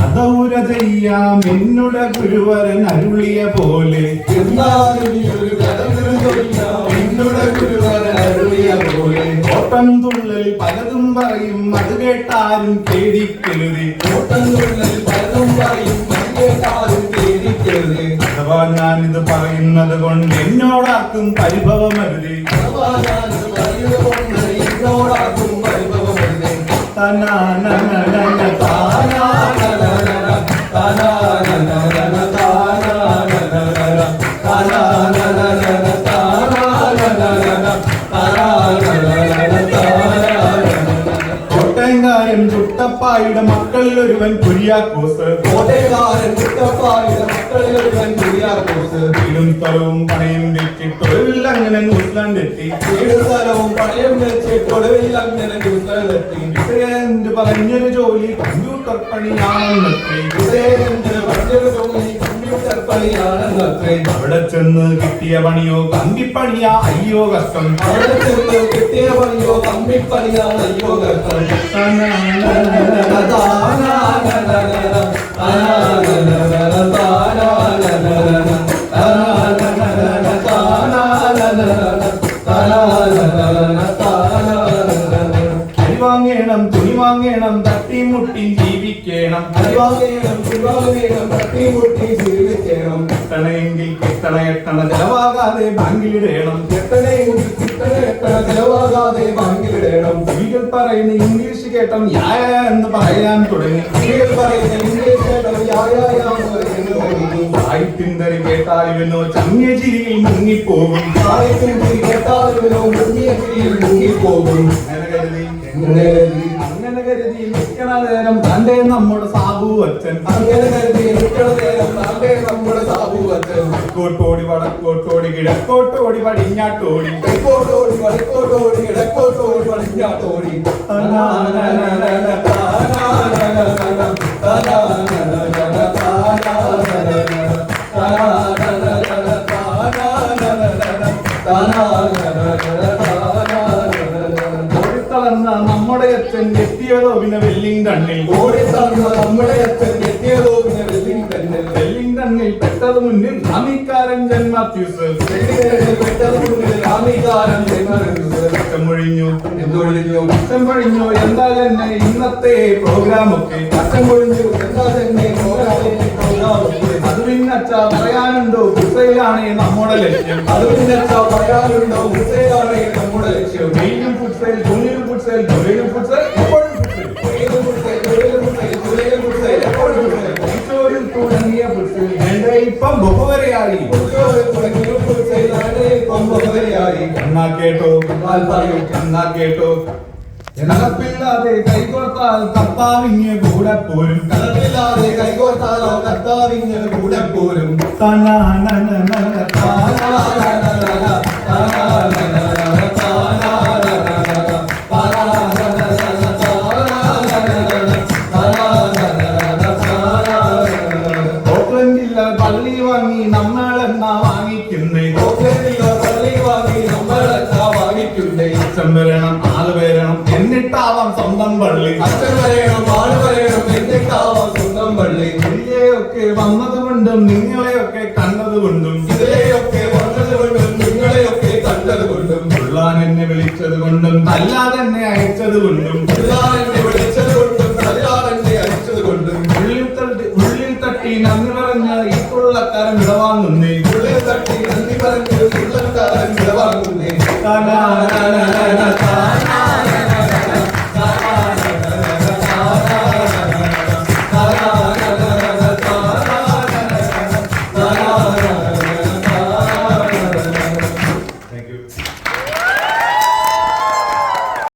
അതൗര ചെയ്യാം എന്നുടെ ഗുരുവരൻ അരുളിയ പോലെ. ഓട്ടം തുള്ളൽ പലതും പറയും അത് കേട്ടാരും പേടിക്കരുത്. അഥവാ ഞാനിത് പറയുന്നത് കൊണ്ട് എന്നോടാർക്കും പരിഭവമരുത്. കോട്ടയംകാരൻ ചുട്ടപ്പായുടെ മക്കളിൽ ഒരുവൻ കുര്യാക്കോസ്. വീടും സ്ഥലവും പണയം വെച്ചിട്ട് ഒടുവിൽ അങ്ങനെ ന്യൂസിലാൻഡ് പറഞ്ഞൊരു ജോലി കമ്പ്യൂട്ടർ പണിയാണെന്നത്രേ. അവിടെ ചെന്ന് കിട്ടിയ പണിയോ കമ്പിപ്പണിയാ അയ്യോ കഷ്ടം. കിട്ടിയ പണിയോ കമ്പിപ്പണിയാ അയ്യോ കഷ്ടം. വാങ്ങേണം തുണി വാങ്ങേണം തട്ടിമുട്ടി ജീവിക്കണം. എട്ടണയെങ്കിൽ എട്ടണ ചെലവാകാതെ ബാങ്കിലിടണം. സ്ത്രീകൾ പറയുന്ന ഇംഗ്ലീഷ് കേട്ടം യായ എന്ന് പറയാൻ തുടങ്ങി. സാഹിത്യന്തരി കേട്ടാൽ ഇവനോ ചമ്യചിരിയിൽ മുങ്ങിപ്പോകും. അങ്ങനെ കരുതി നിൽക്കണ നേരം തന്റെ നമ്മുടെ സാബു അച്ഛൻ. തെക്കോട്ടോടി വടക്കോട്ടോടി കിഴക്കോട്ടോടി പടിഞ്ഞാട്ടോടി. നമ്മുടെ അച്ഛൻ എത്തിയതോ പിന്നെ വെല്ലിംഗ്ടണിൽ. വെല്ലിംഗ്ടണിൽ പെട്ടത് മുന്നിൽ റാമിക്കാരൻ ജൻ മാത്യൂസ്. അച്ഛൻ പൊഴിഞ്ഞു എന്താ തന്നെ ഇന്നത്തെ പ്രോഗ്രാമൊക്കെ. അത് പിന്നെ അച്ഛ പറയാനുണ്ടോ ഫുട്സൈലാണ് നമ്മുടെ ലക്ഷ്യം. മെയിനും ഫുട്സൈൽ തുണിയും ഫുട്സൈൽ തൊഴിലും ഫുട്സൈൽ എപ്പോഴും തുടങ്ങിയ ഫുട്സൈൽ ഇപ്പം ബഹുവരെയായി. എന്നാ കേട്ടോ കലപ്പില്ലാതെ കൈകോർത്താൽ കർത്താവിന് കൂടെ പോരും. പള്ളി വാങ്ങി നമ്മളെന്നാ വാങ്ങിക്കുന്നേ. അച്ഛൻ വരണം ആള് വരണം എന്നിട്ടാവാം സ്വന്തം പള്ളി. ഇതിലെയൊക്കെ വന്നതുകൊണ്ടും നിങ്ങളെയൊക്കെ കണ്ടതുകൊണ്ടും കൊള്ളാൻ എന്നെ വിളിച്ചത് കൊണ്ടും തല്ലാതെ എന്നെ അയച്ചത് കൊണ്ടും ഉള്ളിൽ തട്ടി നന്ദി പറഞ്ഞ് ഈ കൊള്ളക്കാരൻ വിടവാങ്ങുന്നേ.